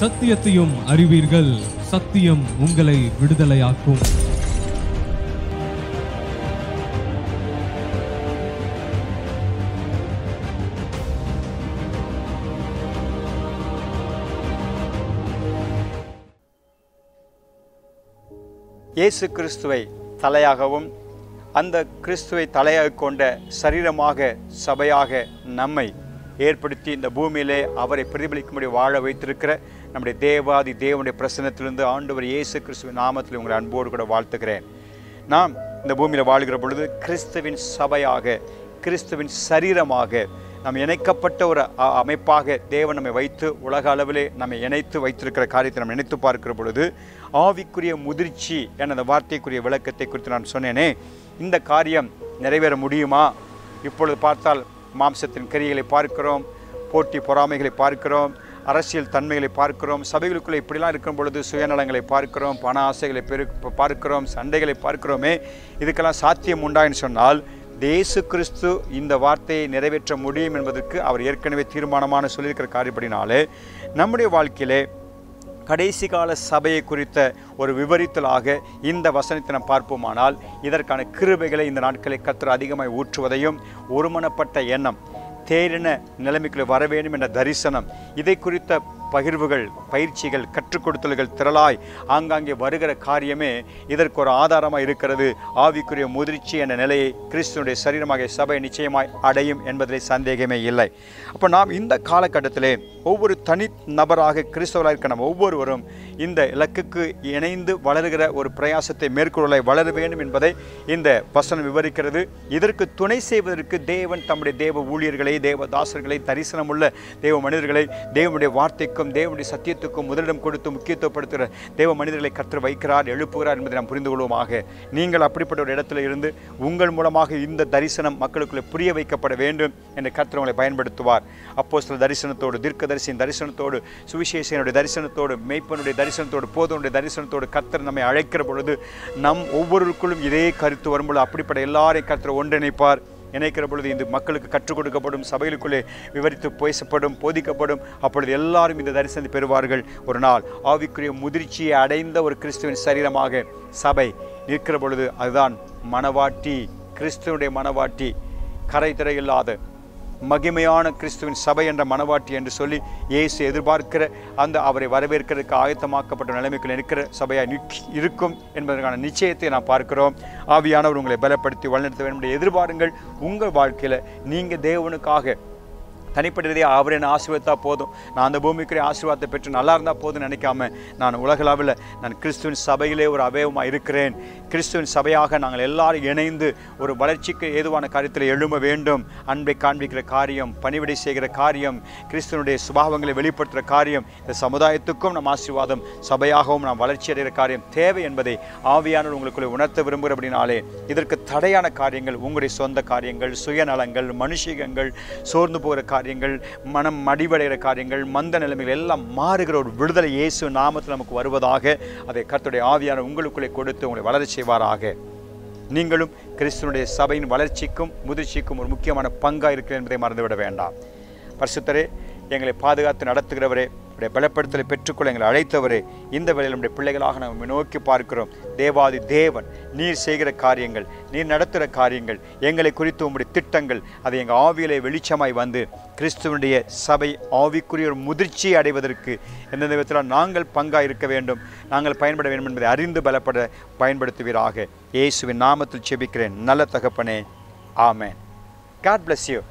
சத்தியத்தையும் அறிவீர்கள், சத்தியம் உங்களை விடுதலையாக்கும். இயேசு கிறிஸ்துவை தலையாகவும் அந்த கிறிஸ்துவை தலையாக கொண்ட சரீரமாக சபையாக நம்மை ஏற்படுத்தி இந்த பூமியிலே அவரை பிரதிபலிக்கும்படி வாழ வைத்திருக்கிற நம்முடைய தேவாதி தேவனுடைய பிரசன்னத்திலிருந்து ஆண்டவர் இயேசு கிறிஸ்துவின் நாமத்தில் உங்களை அன்போடு கூட வாழ்த்துக்கிறேன். நாம் இந்த பூமியில் வாழ்கிற பொழுது கிறிஸ்துவின் சபையாக, கிறிஸ்துவின் சரீரமாக நாம் இணைக்கப்பட்ட ஒரு அமைப்பாக தேவன் நம்மை வைத்து உலக அளவிலே நம்மை இணைத்து வைத்திருக்கிற காரியத்தை நம்ம நினைத்து பார்க்கிற பொழுது ஆவிக்குரிய முதிர்ச்சி என அந்த வார்த்தைக்குரிய விளக்கத்தை குறித்து நான் சொன்னேனே, இந்த காரியம் நிறைவேற முடியுமா? இப்பொழுது பார்த்தால் மாம்சத்தின் கிரியைகளை பார்க்கிறோம், போட்டி பொறாமைகளை பார்க்கிறோம், அரசியல் தன்மைகளை பார்க்கிறோம், சபைகளுக்குள்ளே இப்படிலாம் இருக்கும் பொழுது சுயநலங்களை பார்க்கிறோம், பண ஆசைகளை பார்க்கிறோம், சண்டைகளை பார்க்கிறோமே. இதுக்கெல்லாம் சாத்தியம் உண்டான்னு சொன்னால் இயேசு கிறிஸ்து இந்த வார்த்தையை நிறைவேற்ற முடியும் என்பதற்கு அவர் ஏற்கனவே தீர்மானமான சொல்லியிருக்கிற காரியப்படினாலே நம்முடைய வாழ்க்கையிலே கடைசி கால சபையை குறித்த ஒரு விவரித்தலாக இந்த வசனத்தை நாம் பார்ப்போமானால் இதற்கான கிருபைகளை இந்த நாட்களை கர்த்தர் அதிகமாக ஊற்றுவதையும், ஒருமனப்பட்ட எண்ணம், தேறின நிலைமைக்குள்ளே வர வேண்டும் என்ற தரிசனம், இதை குறித்த பகிர்வுகள், பயிற்சிகள், கற்றுக் கொடுத்தல்கள் திரளாய் ஆங்காங்கே வருகிற காரியமே இதற்கு ஒரு ஆதாரமாக இருக்கிறது. ஆவிக்குரிய முதிர்ச்சி என்ற நிலையை கிறிஸ்துவனுடைய சரீரமாக சபை நிச்சயமாய் அடையும் என்பதில் சந்தேகமே இல்லை. அப்போ நாம் இந்த காலகட்டத்திலே ஒவ்வொரு தனி நபராக கிறிஸ்தவராக இருக்க நம்ம ஒவ்வொருவரும் இந்த இலக்குக்கு இணைந்து வளருகிற ஒரு பிரயாசத்தை மேற்கொள்ள வளர வேண்டும் என்பதை இந்த வசனம் விவரிக்கிறது. இதற்கு துணை செய்வதற்கு தேவன் தம்முடைய தேவ ஊழியர்களை, தேவ தாசர்களை, தரிசனமுள்ள தேவ மனிதர்களை, தேவனுடைய வார்த்தைக்கும் தேவனுடைய சத்தியத்துக்கும் முதலிடம் கொடுத்து முக்கியத்துவப்படுத்துகிற தேவ மனிதர்களை கர்த்தர் வைக்கிறார், எழுப்புகிறார் என்பதை நாம் புரிந்து கொள்வோமாக. நீங்கள் அப்படிப்பட்ட ஒரு இடத்துல இருந்து உங்கள் மூலமாக இந்த தரிசனம் மக்களுக்குள்ளே புரிய வைக்கப்பட வேண்டும் என்று கர்த்தர் உங்களை பயன்படுத்துவார். அப்போஸ்தலர் தரிசனத்தோடு, தீர்க்கதரிசியின் தரிசனத்தோடு, சுவிசேஷனுடைய தரிசனத்தோடு, மெய்ப்பனுடைய தரிசனத்தோடு, போதனுடைய தரிசனத்தோடு கர்த்தர் நம்மை அழைக்கிற பொழுது நம் ஒவ்வொருவருக்குள்ளும் இதே கருத்து வரும்பொழுது அப்படிப்பட்ட எல்லாரையும் கர்த்தர் ஒன்றிணைப்பார். இணைக்கிற பொழுது இந்த மக்களுக்கு கற்றுக் கொடுக்கப்படும், சபைகளுக்குள்ளே விவரித்து பேசப்படும், போதிக்கப்படும். அப்பொழுது எல்லாரும் இந்த தரிசனத்தை பெறுவார்கள். ஒரு நாள் ஆவிக்குரிய முதிர்ச்சியை அடைந்த ஒரு கிறிஸ்துவின் சரீரமாக சபை நிற்கிற பொழுது அதுதான் மணவாட்டி, கிறிஸ்துவனுடைய மணவாட்டி, கரை திரையில்லாத மகிமையான கிறிஸ்துவின் சபை என்ற மணவாட்டி என்று சொல்லி இயேசு எதிர்பார்க்கிற அந்த அவரை வரவேற்கிறதுக்கு ஆயத்தமாக்கப்பட்ட நிலைமைக்குள் இருக்கிற சபையாக இருக்கும் என்பதற்கான நிச்சயத்தை நாம் பார்க்கிறோம். ஆவியானவர் உங்களை பலப்படுத்தி வழிநடத்த வேண்டும் எதிர்பாருங்கள். உங்கள் வாழ்க்கையில் நீங்கள் தேவனுக்காக தனிப்பட்ட அவர் என்ன ஆசீர்வதித்தா போதும், நான் அந்த பூமிக்குரிய ஆசீர்வாதத்தை பெற்று நல்லா இருந்தால் போதும்னு நினைக்காம நான் உலகளவில் நான் கிறிஸ்துவின் சபையிலே ஒரு அவயவமாக இருக்கிறேன். கிறிஸ்துவின் சபையாக நாங்கள் எல்லாரும் இணைந்து ஒரு வளர்ச்சிக்கு ஏதுவான காரியத்தில் எழும்ப வேண்டும். அன்பை காண்பிக்கிற காரியம், பணிவிடை செய்கிற காரியம், கிறிஸ்துவனுடைய சுபாவங்களை வெளிப்படுத்துகிற காரியம், இந்த சமுதாயத்துக்கும் நம் ஆசீர்வாதம், சபையாகவும் நாம் வளர்ச்சி அடைகிற காரியம் தேவை என்பதை ஆவியானவர் உங்களுக்குள்ளே உணர்த்த விரும்புகிற அப்படினாலே இதற்கு தடையான காரியங்கள், உங்களுடைய சொந்த காரியங்கள், சுயநலங்கள், மனுஷிகங்கள், சோர்ந்து போகிற காரியங்கள், மனம் மடிவடைகிற காரியங்கள், மந்த நிலைமைகள் எல்லாம் மாறுகிற ஒரு விடுதலை இயேசு நாமத்தில் நமக்கு வருவதாக அதை கர்த்தருடைய ஆவியானவர் உங்களுக்குள்ளே கொடுத்து உங்களை வளரச் செய்வாராக. நீங்களும் கிறிஸ்துவனுடைய சபையின் வளர்ச்சிக்கும் முதிர்ச்சிக்கும் ஒரு முக்கியமான பங்காக இருக்கிறது என்பதை மறந்துவிட வேண்டாம். பரிசுத்தரே, எங்களை பாதுகாத்து நடத்துகிறவரே, உடைய பலப்படுத்தலை பெற்றுக்கொள்ள எங்களை அழைத்தவரே, இந்த வேளையில் நம்முடைய பிள்ளைகளாக நம்ம நோக்கி பார்க்கிறோம். தேவாதி தேவன் நீர் செய்கிற காரியங்கள், நீர் நடத்துகிற காரியங்கள், எங்களை குறித்து உங்களுடைய திட்டங்கள், அதை எங்கள் ஆவியிலே வெளிச்சமாய் வந்து கிறிஸ்துவனுடைய சபை ஆவிக்குரிய ஒரு முதிர்ச்சியை அடைவதற்கு எந்தெந்த விதத்தில் நாங்கள் பங்காக இருக்க வேண்டும், நாங்கள் பயன்பட வேண்டும் என்பதை அறிந்து பலப்பட பயன்படுத்துவீராக. இயேசுவின் நாமத்தில் செபிக்கிறேன் நல்ல தகப்பனே, ஆமென். God bless you.